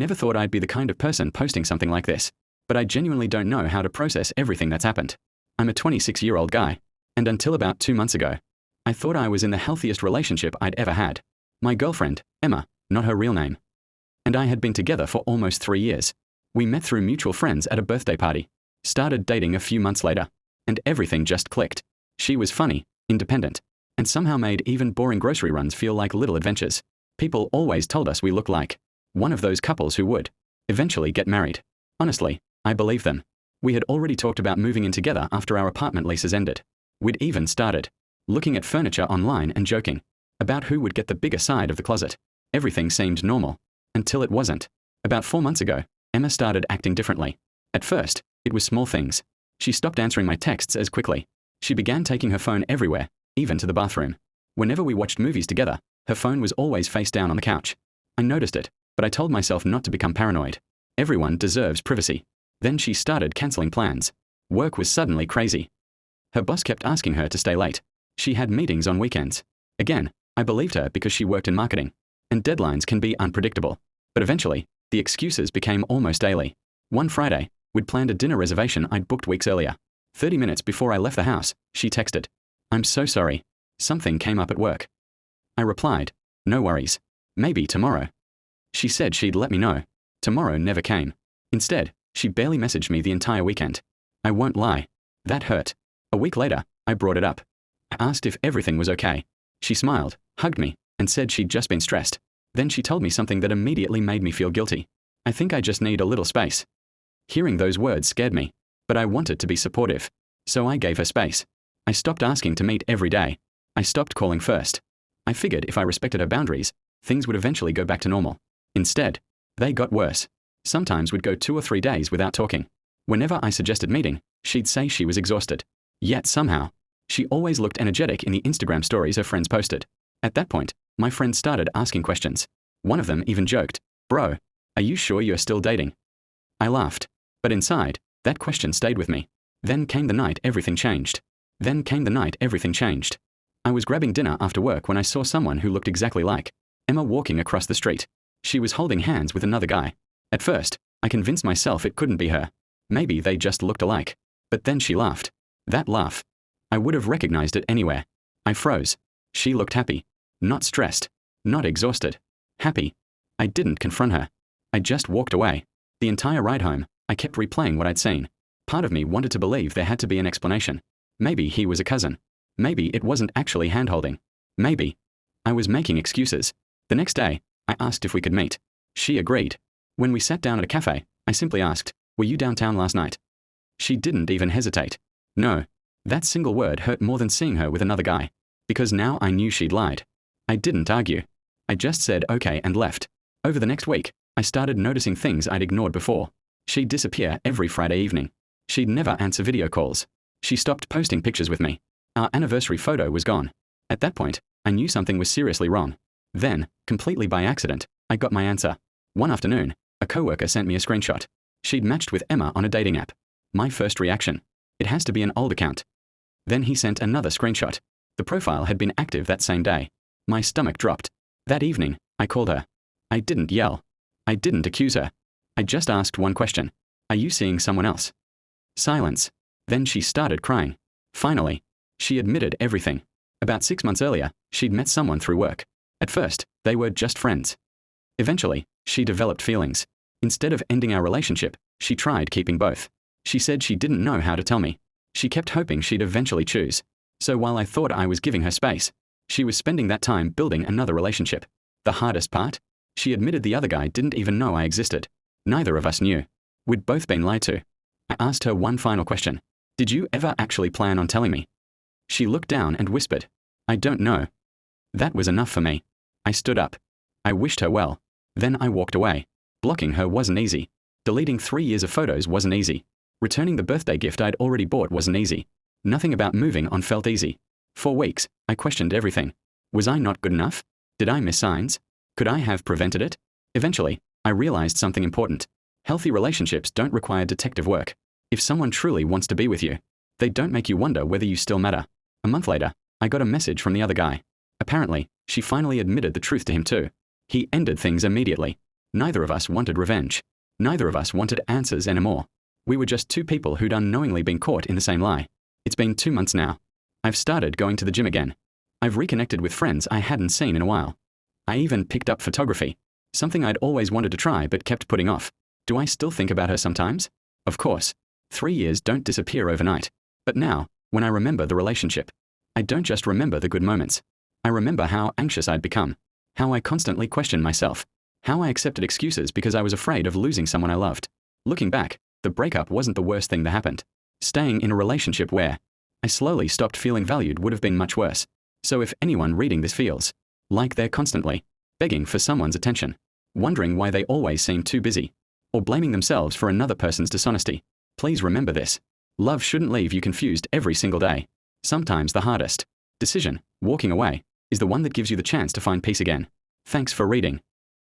never thought I'd be the kind of person posting something like this, but I genuinely don't know how to process everything that's happened. I'm a 26-year-old guy, and until about 2 months ago, I thought I was in the healthiest relationship I'd ever had. My girlfriend, Emma, not her real name, and I had been together for almost 3 years. We met through mutual friends at a birthday party, started dating a few months later, and everything just clicked. She was funny, independent, and somehow made even boring grocery runs feel like little adventures. People always told us we looked like one of those couples who would eventually get married. Honestly, I believed them. We had already talked about moving in together after our apartment leases ended. We'd even started looking at furniture online and joking about who would get the bigger side of the closet. Everything seemed normal, until it wasn't. About 4 months ago, Emma started acting differently. At first, it was small things. She stopped answering my texts as quickly. She began taking her phone everywhere, even to the bathroom. Whenever we watched movies together, her phone was always face down on the couch. I noticed it, but I told myself not to become paranoid. Everyone deserves privacy. Then she started canceling plans. Work was suddenly crazy. Her boss kept asking her to stay late. She had meetings on weekends. Again, I believed her because she worked in marketing, and deadlines can be unpredictable. But eventually, the excuses became almost daily. One Friday, we'd planned a dinner reservation I'd booked weeks earlier. 30 minutes before I left the house, she texted, "I'm so sorry. Something came up at work." I replied, "No worries. Maybe tomorrow." She said she'd let me know. Tomorrow never came. Instead, she barely messaged me the entire weekend. I won't lie. That hurt. A week later, I brought it up. I asked if everything was okay. She smiled, hugged me, and said she'd just been stressed. Then she told me something that immediately made me feel guilty. "I think I just need a little space." Hearing those words scared me, but I wanted to be supportive. So I gave her space. I stopped asking to meet every day. I stopped calling first. I figured if I respected her boundaries, things would eventually go back to normal. Instead, they got worse. Sometimes we'd go 2 or 3 days without talking. Whenever I suggested meeting, she'd say she was exhausted. Yet somehow, she always looked energetic in the Instagram stories her friends posted. At that point, my friends started asking questions. One of them even joked, "Bro, are you sure you're still dating?" I laughed, but inside, that question stayed with me. Then came the night everything changed. I was grabbing dinner after work when I saw someone who looked exactly like Emma walking across the street. She was holding hands with another guy. At first, I convinced myself it couldn't be her. Maybe they just looked alike. But then she laughed. That laugh. I would have recognized it anywhere. I froze. She looked happy. Not stressed. Not exhausted. Happy. I didn't confront her. I just walked away. The entire ride home, I kept replaying what I'd seen. Part of me wanted to believe there had to be an explanation. Maybe he was a cousin. Maybe it wasn't actually hand-holding. Maybe I was making excuses. The next day, I asked if we could meet. She agreed. When we sat down at a cafe, I simply asked, "Were you downtown last night?" She didn't even hesitate. No. That single word hurt more than seeing her with another guy. Because now I knew she'd lied. I didn't argue. I just said okay and left. Over the next week, I started noticing things I'd ignored before. She'd disappear every Friday evening. She'd never answer video calls. She stopped posting pictures with me. Our anniversary photo was gone. At that point, I knew something was seriously wrong. Then, completely by accident, I got my answer. One afternoon, a coworker sent me a screenshot. She'd matched with Emma on a dating app. My first reaction. It has to be an old account. Then he sent another screenshot. The profile had been active that same day. My stomach dropped. That evening, I called her. I didn't yell. I didn't accuse her. I just asked one question. "Are you seeing someone else?" Silence. Then she started crying. Finally, she admitted everything. About 6 months earlier, she'd met someone through work. At first, they were just friends. Eventually, she developed feelings. Instead of ending our relationship, she tried keeping both. She said she didn't know how to tell me. She kept hoping she'd eventually choose. So while I thought I was giving her space, she was spending that time building another relationship. The hardest part? She admitted the other guy didn't even know I existed. Neither of us knew. We'd both been lied to. I asked her one final question. "Did you ever actually plan on telling me?" She looked down and whispered, "I don't know." That was enough for me. I stood up. I wished her well. Then I walked away. Blocking her wasn't easy. Deleting 3 years of photos wasn't easy. Returning the birthday gift I'd already bought wasn't easy. Nothing about moving on felt easy. For weeks, I questioned everything. Was I not good enough? Did I miss signs? Could I have prevented it? Eventually, I realized something important. Healthy relationships don't require detective work. If someone truly wants to be with you, they don't make you wonder whether you still matter. A month later, I got a message from the other guy. Apparently, she finally admitted the truth to him too. He ended things immediately. Neither of us wanted revenge. Neither of us wanted answers anymore. We were just two people who'd unknowingly been caught in the same lie. It's been 2 months now. I've started going to the gym again. I've reconnected with friends I hadn't seen in a while. I even picked up photography, something I'd always wanted to try but kept putting off. Do I still think about her sometimes? Of course. 3 years don't disappear overnight. But now, when I remember the relationship, I don't just remember the good moments. I remember how anxious I'd become, how I constantly questioned myself, how I accepted excuses because I was afraid of losing someone I loved. Looking back, the breakup wasn't the worst thing that happened. Staying in a relationship where I slowly stopped feeling valued would have been much worse. So if anyone reading this feels like they're constantly begging for someone's attention, wondering why they always seem too busy, or blaming themselves for another person's dishonesty, please remember this. Love shouldn't leave you confused every single day. Sometimes the hardest decision, walking away, is the one that gives you the chance to find peace again. Thanks for reading.